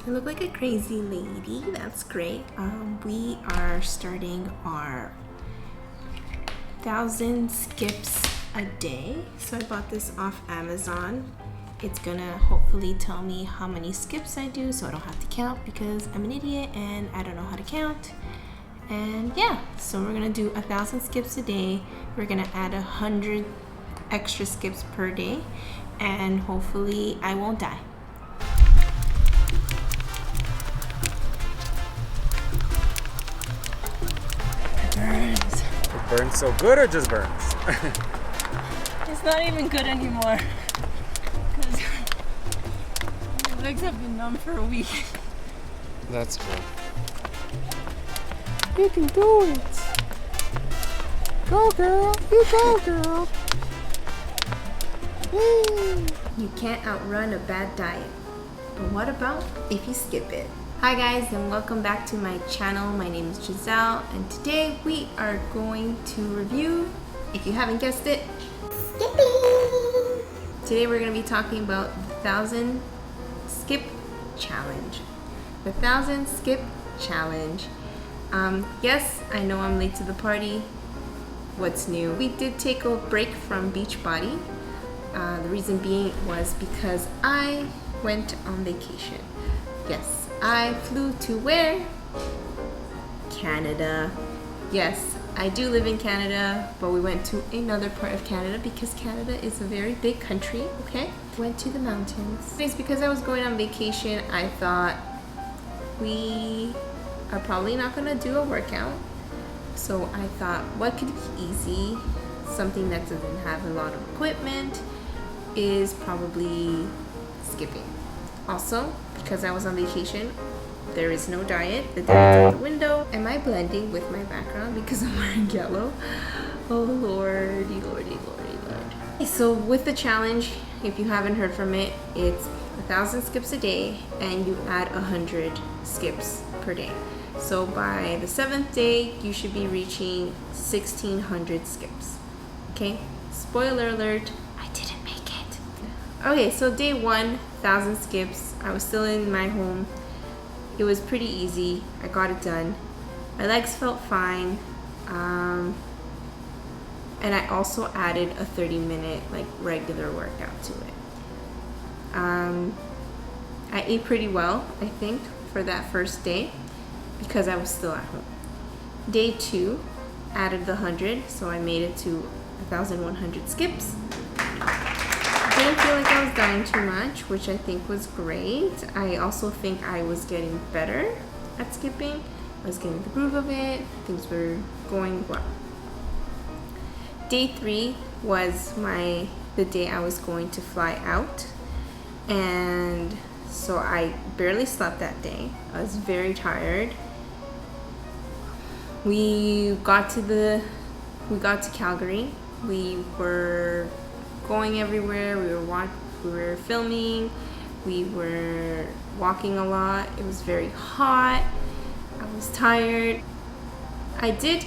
I look like a crazy lady. That's great. We are starting our 1,000 skips a day. So I bought this off Amazon. It's gonna hopefully tell me how many skips I do so I don't have to count because I'm an idiot and I don't know how to count. And yeah, so we're gonna do 1,000 skips a day. We're gonna add 100 extra skips per day and hopefully I won't die. Burns. It burns so good or just burns? It's not even good anymore because my legs have been numb for a week. That's cool. You can do it. Go girl, you go girl. You can't outrun a bad diet. But what about if you skip it? Hi guys and welcome back to my channel. My name is Giselle and today we are going to review, if you haven't guessed it, skipping. Today we're going to be talking about the 1,000 skip challenge. The 1,000 skip challenge. Yes, I know I'm late to the party. What's new? We did take a break from Beachbody. The reason being was because I went on vacation. Yes, I flew to where? Canada. Yes, I do live in Canada, but we went to another part of Canada because Canada is a very big country, okay? Went to the mountains. It's because I was going on vacation, I thought we are probably not gonna do a workout. So I thought, what could be easy? Something that doesn't have a lot of equipment is probably skipping. Also, because I was on vacation, there is no diet. The diet's out the window. Am I blending with my background because I'm wearing yellow? Oh lordy, lordy, lordy, lord. Okay, so with the challenge, if you haven't heard from it, it's 1,000 skips a day and you add 100 skips per day. So by the 7th day, you should be reaching 1,600 skips. Okay, spoiler alert, I didn't make it. Okay, so day 1, 1,000 skips. I was still in my home. It was pretty easy. I got it done. My legs felt fine. And I also added a 30-minute like regular workout to it. I ate pretty well, I think, for that first day because I was still at home. Day 2, added the 100, so I made it to 1,100 skips. Didn't feel like I was dying too much, which I think was great. I also think I was getting better at skipping. I was getting the groove of it. Things were going well. Day 3 was the day I was going to fly out, and so I barely slept that day. I was very tired. We got to Calgary. We were going everywhere. We were filming. We were walking a lot. It was very hot. I was tired. I did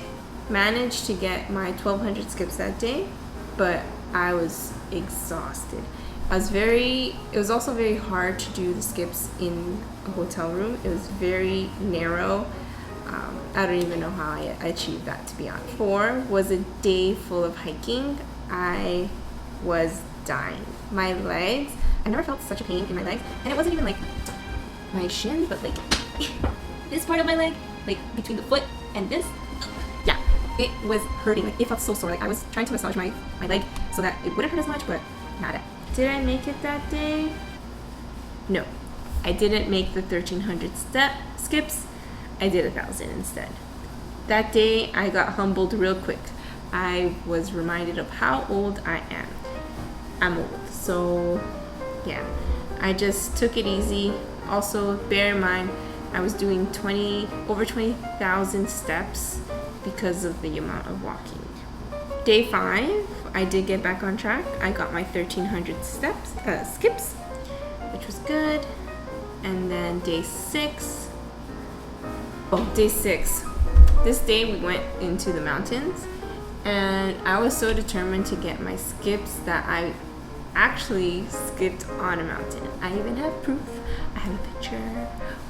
manage to get my 1,200 skips that day, but I was exhausted. It was also very hard to do the skips in a hotel room. It was very narrow. I don't even know how I achieved that, to be honest. 4 was a day full of hiking. I was dying. My legs, I never felt such a pain in my legs, and it wasn't even like my shin, but like this part of my leg, like between the foot and this. Yeah, it was hurting. Like it felt so sore. Like I was trying to massage my leg so that it wouldn't hurt as much, but nada. Did I make it that day? No, I didn't make the 1,300 skips. I did 1,000 instead. That day I got humbled real quick. I was reminded of how old I am. I'm old, so yeah, I just took it easy. Also, bear in mind, I was doing over 20,000 steps because of the amount of walking. Day 5, I did get back on track. I got my 1,300 skips, which was good. And then day 6. This day we went into the mountains, and I was so determined to get my skips that I actually skipped on a mountain. I even have proof. I have a picture.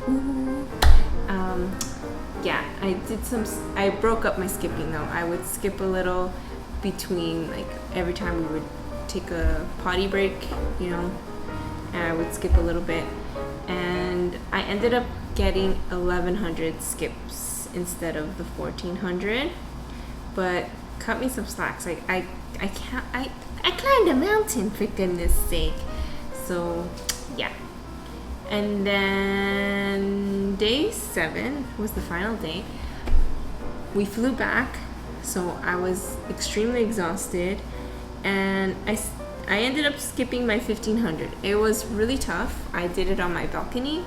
Ooh. Yeah, I broke up my skipping though. I would skip a little between, like, every time we would take a potty break, you know, and I would skip a little bit. And I ended up getting 1,100 skips instead of the 1,400. But cut me some slacks. Like, I climbed a mountain, for goodness sake. So yeah. And then day 7 was the final day. We flew back, so I was extremely exhausted, and I ended up skipping my 1,500. It was really tough. I did it on my balcony,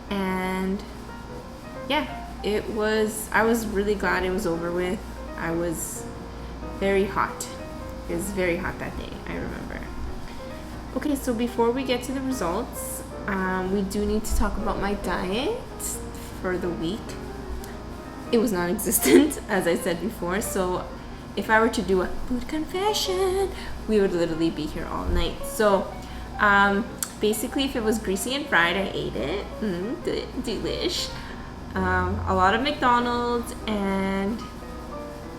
and yeah, I was really glad it was over with. I was very hot. It was very hot that day, I remember. Okay, so before we get to the results, we do need to talk about my diet for the week. It was non-existent, as I said before, so if I were to do a food confession, we would literally be here all night. So basically, if it was greasy and fried, I ate it. Delish. A lot of McDonald's, and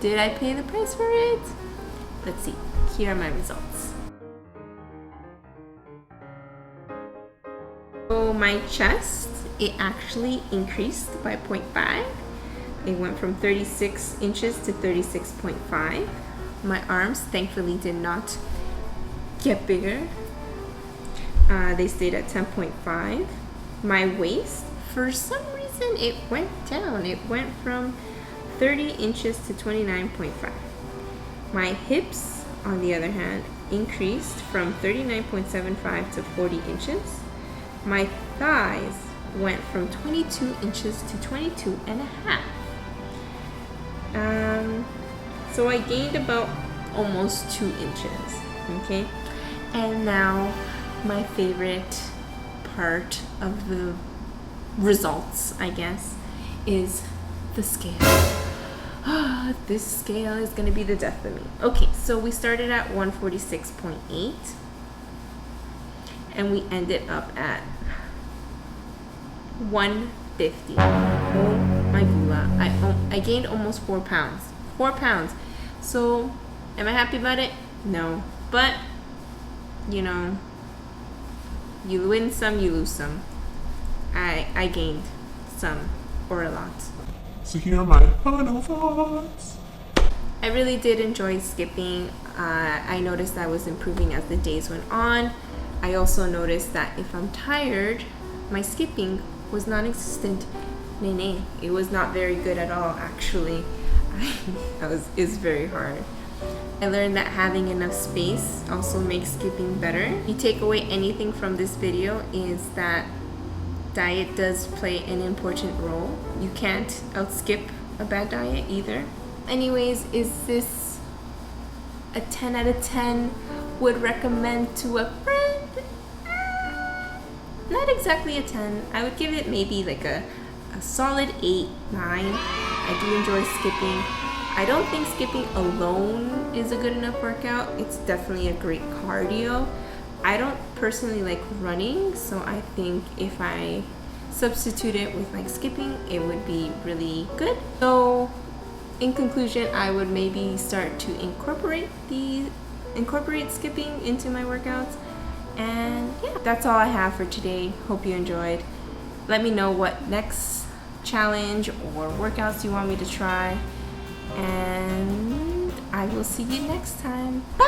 did I pay the price for it? Let's see. Here are my results. So my chest, it actually increased by 0.5. It went from 36 inches to 36.5. My arms, thankfully, did not get bigger. They stayed at 10.5. My waist, for some reason, it went down. It went from 30 inches to 29.5. My hips, on the other hand, increased from 39.75 to 40 inches. My thighs went from 22 inches to 22 and a half. So I gained about almost 2 inches, okay? And now my favorite part of the results, I guess, is the scale. This scale is gonna be the death of me. Okay, so we started at 146.8 and we ended up at 150. Oh my gula. I gained almost 4 pounds. 4 pounds. So, am I happy about it? No. But, you know, you win some, you lose some. I gained some, or a lot. So here are my final thoughts. I really did enjoy skipping. I noticed I was improving as the days went on. I also noticed that if I'm tired, my skipping was non-existent. Nay, it was not very good at all, actually. It's very hard. I learned that having enough space also makes skipping better. If you take away anything from this video, is that diet does play an important role. You can't outskip a bad diet either. Anyways, is this a 10 out of 10 would recommend to a friend? Not exactly a 10. I would give it maybe like a solid 8, 9. I do enjoy skipping. I don't think skipping alone is a good enough workout. It's definitely a great cardio. I don't personally like running, so I think if I substitute it with like skipping, it would be really good. So in conclusion, I would maybe start to incorporate skipping into my workouts. And yeah, that's all I have for today. Hope you enjoyed. Let me know what next challenge or workouts you want me to try. And I will see you next time. Bye!